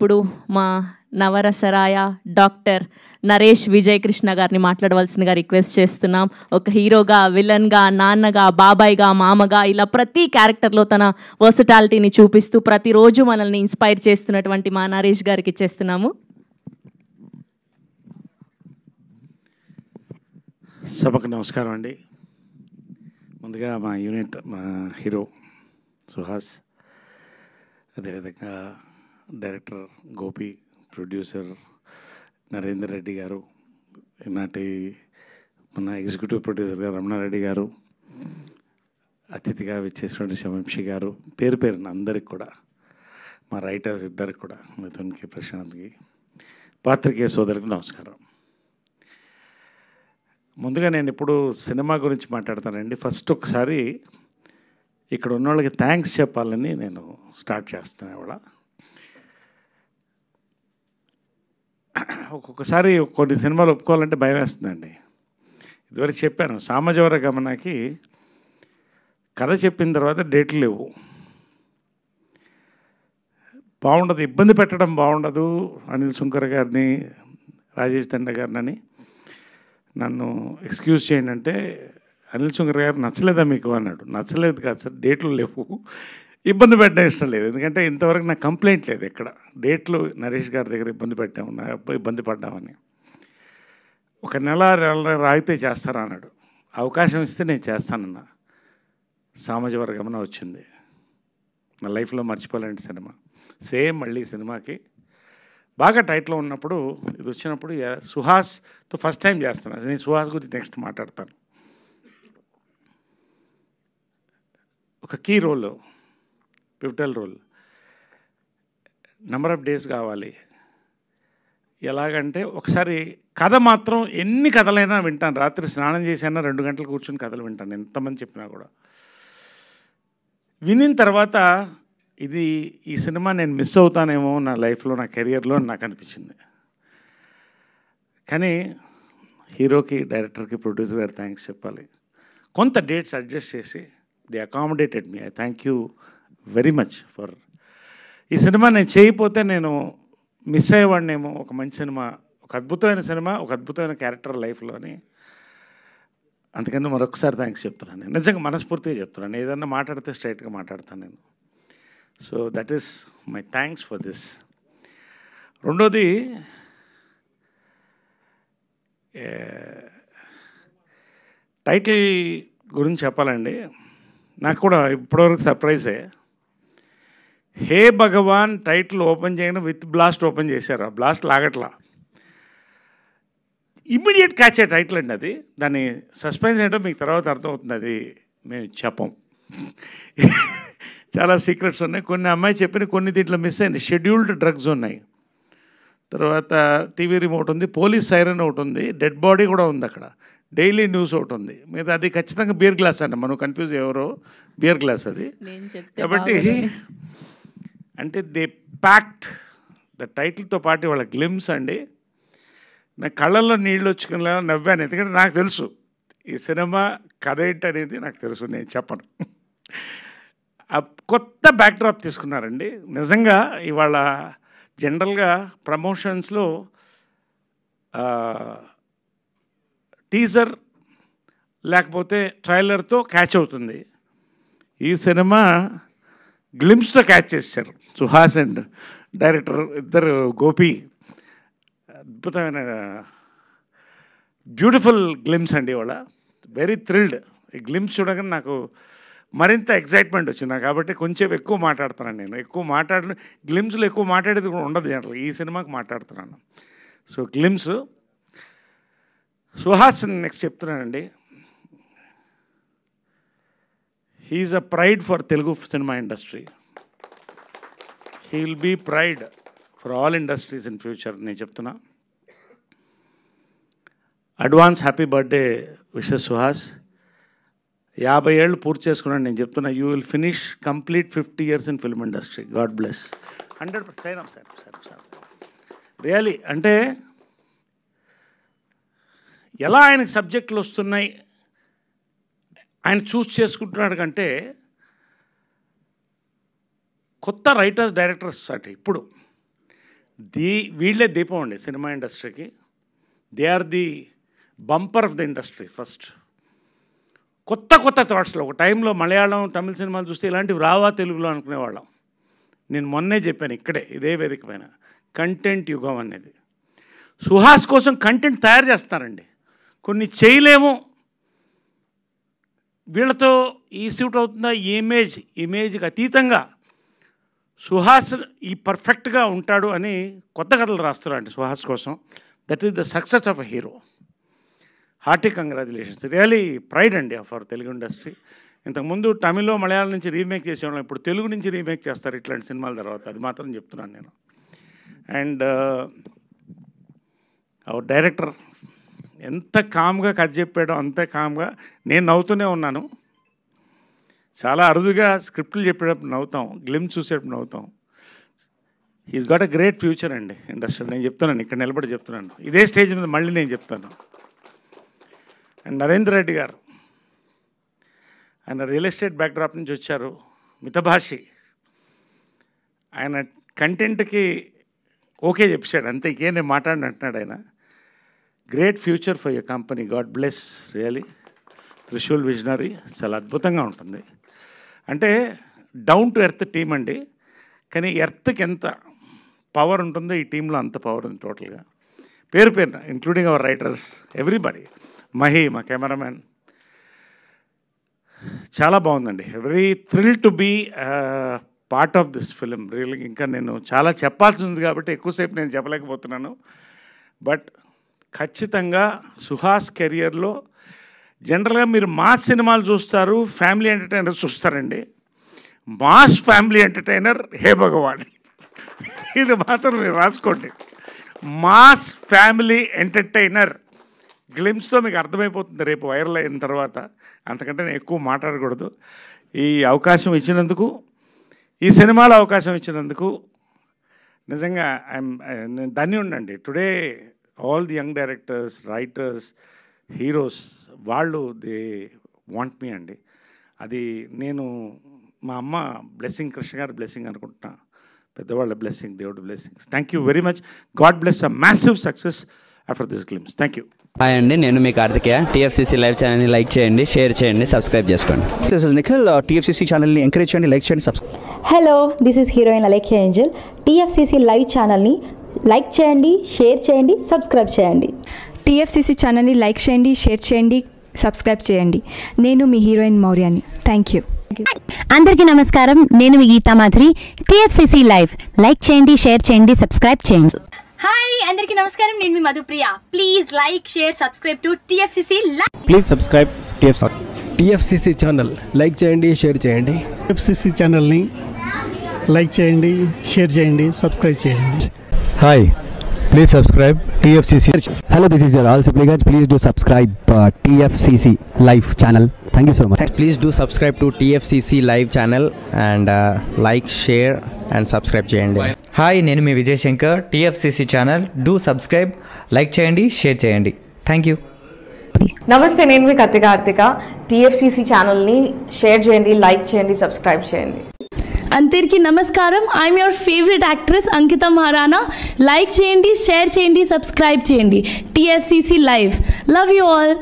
ఇప్పుడు మా నవరసరాయ డాక్టర్ నరేష్ విజయ్ కృష్ణ గారిని మాట్లాడవలసిందిగా రిక్వెస్ట్ చేస్తున్నాం. ఒక హీరోగా, విలన్గా, నాన్నగా, బాబాయ్గా, మామగా ఇలా ప్రతి క్యారెక్టర్లో తన వర్సటాలిటీని చూపిస్తూ ప్రతిరోజు మనల్ని ఇన్స్పైర్ చేస్తున్నటువంటి మా నరేష్ గారికి ఇచ్చేస్తున్నాము. సభకు నమస్కారం అండి. ముందుగా మా యూనిట్, మా హీరో సుహాస్, అదేవిధంగా డైరెక్టర్ గోపి, ప్రొడ్యూసర్ నరేందర్ రెడ్డి గారు, ఈనాటి మన ఎగ్జిక్యూటివ్ ప్రొడ్యూసర్ గారు రమణారెడ్డి గారు, అతిథిగా విచ్చేసినటువంటి శవంశి గారు, పేరు పేరున అందరికి కూడా, మా రైటర్స్ ఇద్దరికి కూడా, మిథున్కి, ప్రశాంత్కి, పాత్రికేయ సోదరికి నమస్కారం. ముందుగా నేను ఇప్పుడు సినిమా గురించి మాట్లాడతానండి. ఫస్ట్ ఒకసారి ఇక్కడ ఉన్న వాళ్ళకి థ్యాంక్స్ చెప్పాలని నేను స్టార్ట్ చేస్తాను. ఇవాళ ఒక్కొక్కసారి కొన్ని సినిమాలు ఒప్పుకోవాలంటే భయం వేస్తుందండి. ఇదివరకు చెప్పాను, సామజవర గమనకి కథ చెప్పిన తర్వాత డేట్లు లేవు, బాగుండదు, ఇబ్బంది పెట్టడం బాగుండదు. అనిల్ సుంకర్ గారిని, రాజేష్ తండ గారిని నన్ను ఎక్స్క్యూజ్ చేయండి అంటే, అనిల్ సుంకర్ గారు నచ్చలేదా మీకు అన్నాడు. నచ్చలేదు కాదు సార్, డేట్లు లేవు, ఇబ్బంది పెట్టడం ఇష్టం లేదు. ఎందుకంటే ఇంతవరకు నాకు కంప్లైంట్ లేదు ఎక్కడ, డేట్లు నరేష్ గారి దగ్గర ఇబ్బంది పడ్డామని. ఒక నెల రాగితే చేస్తారా అన్నాడు. అవకాశం ఇస్తే నేను చేస్తానన్నా. సామజవర గమన వచ్చింది, నా లైఫ్లో మర్చిపోలేని సినిమా. సేమ్ మళ్ళీ సినిమాకి బాగా టైట్లో ఉన్నప్పుడు ఇది వచ్చినప్పుడు సుహాస్తో ఫస్ట్ టైం చేస్తున్నాను. నేను సుహాస్ గురించి నెక్స్ట్ మాట్లాడతాను. ఒక key role, pivotal role, number of days కావాలి. ఎలాగంటే ఒకసారి కథ మాత్రం ఎన్ని కథలైనా వింటాను. రాత్రి స్నానం చేసైనా 2 గంటలు కూర్చొని కథలు వింటాను, ఎంతమంది చెప్పినా కూడా. వినిన తర్వాత ఈ సినిమా నేను మిస్ అవుతానేమో నా లైఫ్లో, నా కెరియర్లో నాకు అనిపించింది. కానీ హీరోకి, డైరెక్టర్కి, ప్రొడ్యూసర్ గారు థ్యాంక్స్ చెప్పాలి. కొంత డేట్స్ అడ్జస్ట్ చేసి they accommodated me. I thank you very much for. ఈ సినిమా నేను చేయకపోతే నేను మిస్ అయ్యేవాడినేమో. ఒక మంచి సినిమా, ఒక అద్భుతమైన సినిమా, ఒక అద్భుతమైన క్యారెక్టర్ లైఫ్లోని. అందుకని మరొకసారి థ్యాంక్స్ చెప్తున్నాను. నిజంగా మనస్ఫూర్తిగా చెప్తున్నాను. ఏదన్నా మాట్లాడితే స్ట్రైట్గా మాట్లాడతాను నేను. So that is my thanks for this. రెండోది, టైటిల్ గురించి చెప్పాలండి. నాకు కూడా ఇప్పటివరకు సర్ప్రైజే. హే భగవాన్ టైటిల్ ఓపెన్ చేయగానే విత్ బ్లాస్ట్ ఓపెన్ చేశారు. ఆ బ్లాస్ట్ లాగట్లా, ఇమ్మీడియట్ క్యాచ్ అయ్యే టైటిల్ అండి అది. దాని సస్పెన్స్ ఏంటో మీకు తర్వాత అర్థమవుతుంది, అది మేము చెప్పం. చాలా సీక్రెట్స్ ఉన్నాయి. కొన్ని అమ్మాయి చెప్పిన, కొన్ని దీంట్లో మిస్ అయింది. షెడ్యూల్డ్ డ్రగ్స్ ఉన్నాయి, తర్వాత టీవీ రిమోట్ ఉంది, పోలీస్ సైరన్ ఒకటి ఉంది, డెడ్ బాడీ కూడా ఉంది అక్కడ, డైలీ న్యూస్ ఒకటి ఉంది. మీద అది ఖచ్చితంగా బియర్ గ్లాస్ అండి, మనం కన్ఫ్యూజ్ ఎవరో, బియర్ గ్లాస్ అది. కాబట్టి అంటే దే ప్యాక్ట్ ద టైటిల్తో పాటు వాళ్ళ గ్లిమ్స్ అండి. నా కళ్ళల్లో నీళ్ళు వచ్చుకునేలా నవ్వాను. ఎందుకంటే నాకు తెలుసు ఈ సినిమా కథ ఏంటనేది నాకు తెలుసు, నేను చెప్పను. కొత్త బ్యాక్డ్రాప్ తీసుకున్నారండి. నిజంగా ఇవాళ జనరల్గా ప్రమోషన్స్లో టీజర్ లేకపోతే ట్రైలర్తో క్యాచ్ అవుతుంది. ఈ సినిమా గ్లిమ్స్తో క్యాచ్ చేశారు సుహాస్ అండ్ డైరెక్టర్ ఇద్దరు, గోపి. అద్భుతమైన బ్యూటిఫుల్ గ్లిమ్స్ అండి. ఇవాళ వెరీ థ్రిల్డ్. ఈ గ్లిమ్స్ చూడగానే నాకు మరింత ఎగ్జైట్మెంట్ వచ్చింది. కాబట్టి కొంచెం ఎక్కువ మాట్లాడుతున్నాను నేను. గ్లిమ్స్లో ఎక్కువ మాట్లాడేది కూడా ఉండదు జనరల్. ఈ సినిమాకి మాట్లాడుతున్నాను. సో గ్లిమ్స్ సుహాస్ నెక్స్ట్ చెప్తున్నానండి. He is a pride for Telugu cinema industry. He will be pride for all industries in future. నేను చెప్తున్నా. Advance happy birthday wishes Suhas. 50 ఏళ్ళు పూర్తి చేసుకున్నాను. నేను చెప్తున్నా, you will finish complete 50 years in film industry. God bless. 100% sir really. అంటే ఎలా ఆయనకు సబ్జెక్టులు వస్తున్నాయి, ఆయన చూస్ చేసుకుంటున్నాడు కంటే కొత్త రైటర్స్, డైరెక్టర్స్ అంటే ఇప్పుడు వీళ్ళే దీపం అండి సినిమా ఇండస్ట్రీకి. They are the bumper of the industry. First కొత్త థాట్స్లో ఒక టైంలో మలయాళం తమిళ సినిమాలు చూస్తే ఇలాంటివి రావా తెలుగులో అనుకునేవాళ్ళం. నేను మొన్నే చెప్పాను ఇక్కడే ఇదే వేదిక పైన, కంటెంట్ యుగం అనేది. సుహాస్ కోసం కంటెంట్ తయారు చేస్తారండి, కొన్ని చేయలేము, వీళ్ళతో ఈ సూట్ అవుతుందా, ఇమేజ్కి అతీతంగా సుహాస్ ఈ పర్ఫెక్ట్గా ఉంటాడు అని కొత్త కథలు రాస్తారండి సుహాస్ కోసం. That is the success of a hero. Hearty congratulations, really pride అండి ఫర్ తెలుగు ఇండస్ట్రీ. ఇంతకుముందు తమిళ్ మలయాళం నుంచి రీమేక్ చేసేవాళ్ళం, ఇప్పుడు తెలుగు నుంచి రీమేక్ చేస్తారు ఇట్లాంటి సినిమాల తర్వాత. అది మాత్రం చెప్తున్నాను నేను. అండ్ అవర్ డైరెక్టర్ ఎంత కామ్గా కథ చెప్పాడో అంతే కామ్గా నేను నవ్వుతూనే ఉన్నాను. చాలా అరుదుగా స్క్రిప్ట్లు చెప్పేటప్పుడు నవ్వుతాం, గ్లిమ్స్ చూసేటప్పుడు నవ్వుతాం. He's got a great future అండి ఇండస్ట్రీ. నేను చెప్తున్నాను, ఇక్కడ నిలబడి చెప్తున్నాను, ఇదే స్టేజ్ మీద మళ్ళీ నేను చెప్తాను. అండ్ నరేంద్ర రెడ్డి గారు, ఆయన రియల్ ఎస్టేట్ బ్యాక్డ్రాప్ నుంచి వచ్చారు, మితభాషి. ఆయన కంటెంట్కి ఓకే చెప్పాడు, అంతే, ఇంకేం నేను మాట్లాడిన అంటున్నాడు ఆయన. Great future for your company, God bless really. Trishul visionary చాలా అద్భుతంగా ఉంటుంది. అంటే డౌన్ టు ఎర్త్ టీం అండి, కానీ ఎర్త్కి ఎంత పవర్ ఉంటుందో ఈ టీంలో అంత పవర్ ఉంది టోటల్గా. పేరున including our writers, everybody. Mahi మా కెమెరామ్యాన్, చాలా బాగుందండి. Very thrill to be part of this film. Really ఇంకా నేను చాలా చెప్పాల్సి ఉంది కాబట్టి ఎక్కువసేపు నేను చెప్పలేకపోతున్నాను. బట్ ఖచ్చితంగా సుహాస్ కెరియర్లో జనరల్గా మీరు మాస్ సినిమాలు చూస్తారు, ఫ్యామిలీ ఎంటర్టైనర్ చూస్తారండి. మాస్ ఫ్యామిలీ ఎంటర్టైనర్ హే భగవాన్, ఇది మాత్రం మీరు రాసుకోండి. మాస్ ఫ్యామిలీ ఎంటర్టైనర్ గ్లిమ్స్తో మీకు అర్థమైపోతుంది రేపు వైరల్ అయిన తర్వాత. అంతకంటే నేను ఎక్కువ మాట్లాడకూడదు. ఈ అవకాశం ఇచ్చినందుకు, ఈ సినిమాలో అవకాశం ఇచ్చినందుకు నిజంగా నేను ధన్యుడినండి. Today all the young directors, writers, heroes వాళ్ళు దే వాంట్ మీ అండి. అది నేను మా అమ్మ బ్లెస్సింగ్, కృష్ణ గారి బ్లెస్సింగ్ అనుకుంటున్నా, పెద్దవాళ్ళ బ్లెస్సింగ్, దేవుడి blessings. Thank you very much. God bless a massive success after this glimpse. Thank you. Hi అండి, నేను మీ కార్తికేయ. టీఎఫ్సీసీ లైవ్ ఛానల్ని లైక్ చేయండి, షేర్ చేయండి, సబ్స్క్రైబ్ చేసుకోండి. This is Nikhil. టీఎఫ్సీసీ ఛానల్ని ఎంకరేజ్ చేయండి, లైక్ చేయండి, subscribe. Hello, this is heroine Alekhya Angel. TFCC live ఛానల్ని లైక్ చేయండి, షేర్ చేయండి, సబ్స్క్రైబ్ చేయండి. టీఎఫ్సీసీ ఛానల్ని లైక్ చేయండి, షేర్ చేయండి, సబ్స్క్రైబ్ చేయండి. నేను మీ హీరోయిన్ మౌర్యాని. Thank you. అందరికీ నమస్కారం, నేను మీ Geetha Madhuri. TFCC live like చేయండి, షేర్ చేయండి, సబ్స్క్రైబ్ చేయండి. హాయ్ అందరికీ నమస్కారం, నేను మీ Madhupriya. Please like, share, subscribe to TFCC live. Please subscribe TFCC channel like చేయండి, షేర్ చేయండి. టీఎఫ్సీసీ ఛానల్ని లైక్ చేయండి, షేర్ చేయండి, సబ్స్క్రైబ్ చేయండి. Hi, please subscribe TFCC. Hello, this is your all supplicants. Please do subscribe TFCC live channel. Thank you so much. Please do subscribe to TFCC live channel and like, share and subscribe చేయండి. Hi, నేను మీ Vijay Shankar. TFCC channel do subscribe, like చేయండి, share చేయండి. Thank you. నమస్తే, నేను మీ Karthika. TFCC ఛానల్ని share చేయండి, లైక్ చేయండి, సబ్స్క్రైబ్ చేయండి. అందరికీ నమస్కారం, I'm your favourite actress Ankita Maharana. Like చేయండి, షేర్ చేయండి, సబ్స్క్రైబ్ చేయండి. TFCC live. Love you all.